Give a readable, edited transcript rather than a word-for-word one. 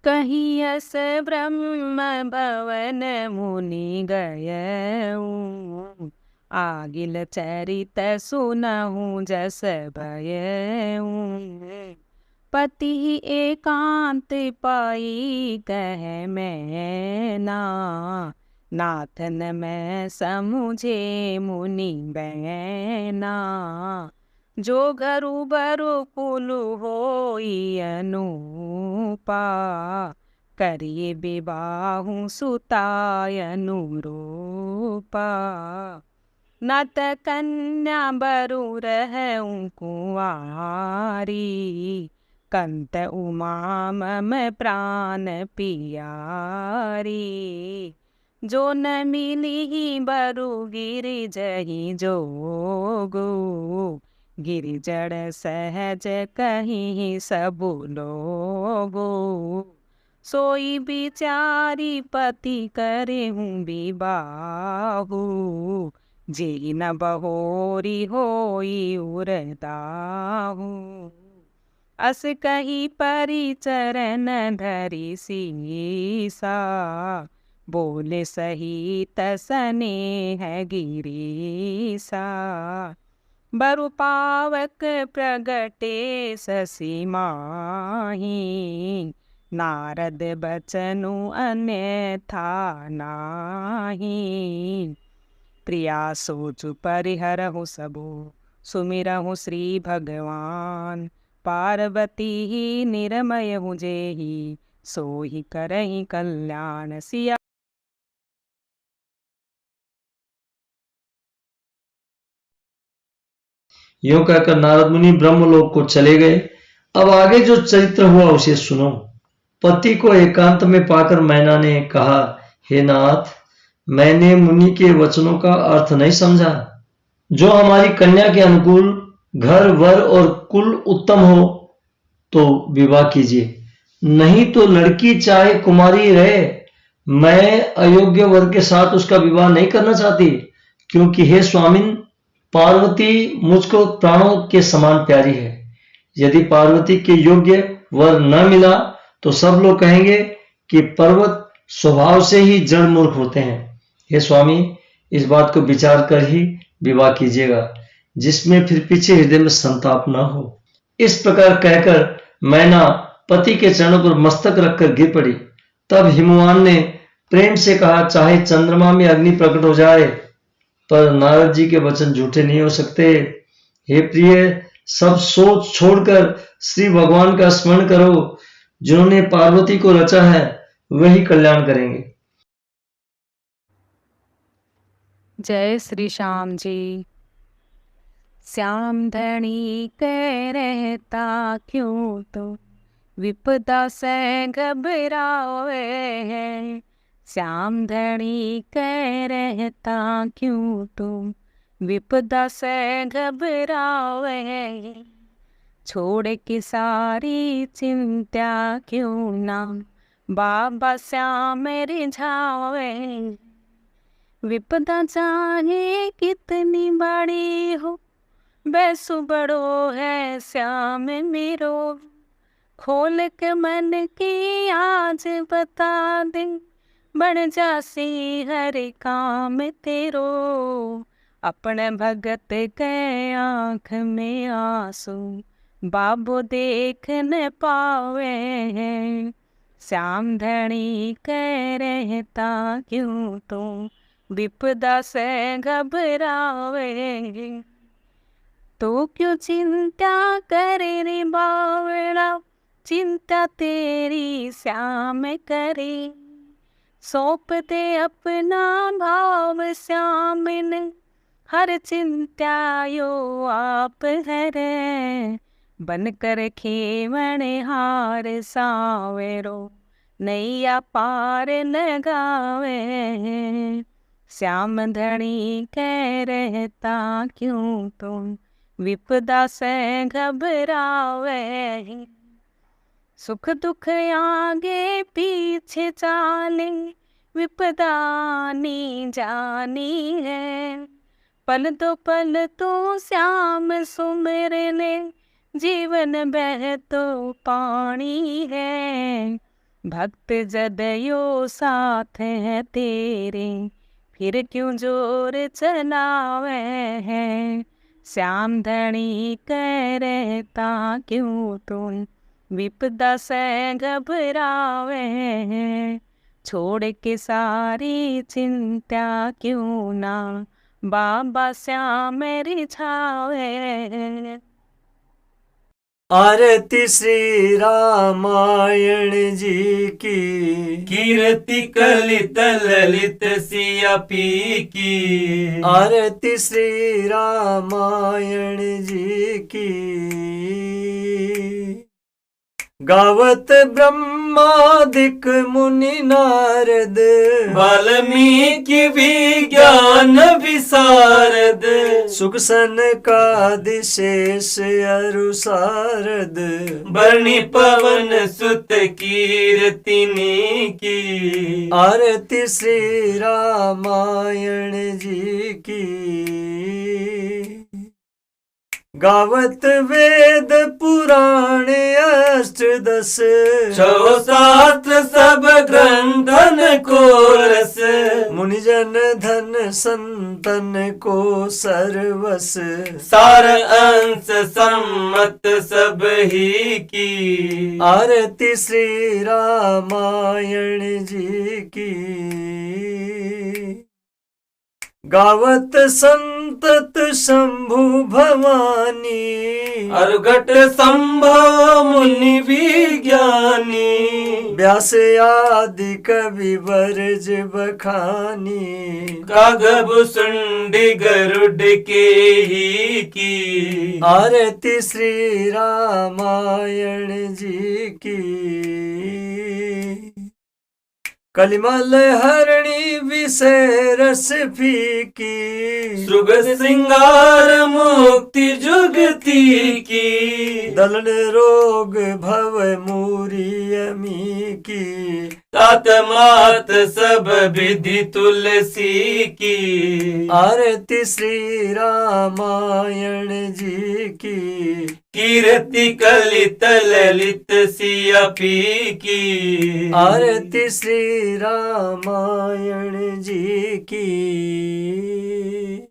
कहीं अस ब्रह्म भवन मुनि गयऊँ, आगिल चरित सुनहु जस भयऊँ। पति एकांत पाई कह मैना, नाथन मैं समुझे मुनि बैना। जो घरु बरु कुल होई अनुपा, करिए विवाहु सुताय अनुरूपा। न त कन्या बरु रहूं कुंवारी, कंत उमा मम प्राण पियारी। जो न मिली बरु गिरिजहि जोगु, गिरिजड़ सहज कहीं सबु लोगो। सोई बिचारी पति करे हूँ विबाहु, जेई न बहोरी होई उरदाहु। अस कही परिचरण धरि सीसा, बोले सहित स्नेह गिरीसा। बरु पावक प्रगटे शशि माही, नारद बचनु अन्यथा नाही। प्रिया सोचु परिहरहु सबु, सुमिरहु श्री भगवान। पार्वती निरमय हूँ जेहि, सोहि करहि कल्याण। सिया यूं कहकर नारद मुनि ब्रह्मलोक को चले गए। अब आगे जो चरित्र हुआ उसे सुनो। पति को एकांत में पाकर मैना ने कहा, हे नाथ, मैंने मुनि के वचनों का अर्थ नहीं समझा। जो हमारी कन्या के अनुकूल घर वर और कुल उत्तम हो तो विवाह कीजिए, नहीं तो लड़की चाहे कुमारी रहे, मैं अयोग्य वर के साथ उसका विवाह नहीं करना चाहती। क्योंकि हे स्वामिन, पार्वती मुझको प्राणों के समान प्यारी है। यदि पार्वती के योग्य वर न मिला तो सब लोग कहेंगे कि पर्वत स्वभाव से ही जड़ मूर्ख होते हैं। हे स्वामी, इस बात को विचार कर ही विवाह कीजिएगा, जिसमें फिर पीछे हृदय में संताप न हो। इस प्रकार कहकर मैना पति के चरणों पर मस्तक रखकर गिर पड़ी। तब हिमवान ने प्रेम से कहा, चाहे चंद्रमा में अग्नि प्रकट हो जाए, पर नारद जी के वचन झूठे नहीं हो सकते। हे प्रिय, सब सोच छोड़कर श्री भगवान का स्मरण करो। जिन्होंने पार्वती को रचा है वही कल्याण करेंगे। जय श्री श्याम जी। श्याम धनी कह रहता क्यों तो, विपदा से घबरावे है। श्याम धनी कह रहता क्यों तुम, विपदा से घबरावे है। छोड़ के सारी चिंता क्यों ना, बाबा श्याम रिझावे। विपदा चाहे कितनी बड़ी हो, बैसु बड़ो है श्याम मेरो। खोल के मन की आज बता दे, बन जासी हर काम तेरो। अपने भगत के आँख में आंसू, बाबू देख न पावे हैं। श्याम धनी कह रहता क्यों तुम, विपदा से घबरावे। तो क्यों चिंता करे रे बावड़ा, चिंता तेरी श्याम करे। सौंप दे अपना भाव श्याम ने, हर चिंता यो आप हरे। बन कर खेवण हार सावेरो, नैया पार लगावे। श्याम धनी कह रहता क्यों तुम, विपदा से घबरावे। सुख दुख आगे पीछे चाले, विपदा नी जानी है। पल तो श्याम सुमिरने, जीवन बह तो पानी है। भक्त जदयो साथ है तेरे, फिर क्यों जोर चलावे है। श्याम धनी कह रहता क्यों तुम, विपदा से घबरावे है। छोड़ के सारी चिंता क्यों ना, बाबा श्याम रिझावे। आरती श्री रामायण जी की, कीर्ति कलित ललित सिया पी की। आरती श्री रामायण जी की। गावत ब्रह्मादिक मुनि नारद, वाल्मीकि विज्ञान विशारद। सुख सनकादिशेष अरु सारद, बरणी पवन सुत कीर्तिनी की। आरती श्री रामायण जी की। गावत वेद पुराण अष्टदश, छो शास्त्र सब ग्रंथन को रस। मुनिजन धन संतन को सर्वस, सार अंश सम्मत सब ही की। आरती श्री रामायण जी की। गावत संतत शंभु भवानी, अर्घट संभव मुनि विज्ञानी। व्यास आदि कवि बरज बखानी, कागब सुंडी गरुड के ही की। आरती श्री रामायण जी की। कलिमल हरणी विषय रस फीकी, सुग श्रृंगार मुक्ति जुगती की। दलन रोग भव मूरी अमी की, तात मात सब विधि तुलसी की। आरती श्री रामायण जी की। कीर्ति कलित ललित सिया पी की। आरती श्री रामायण जी की।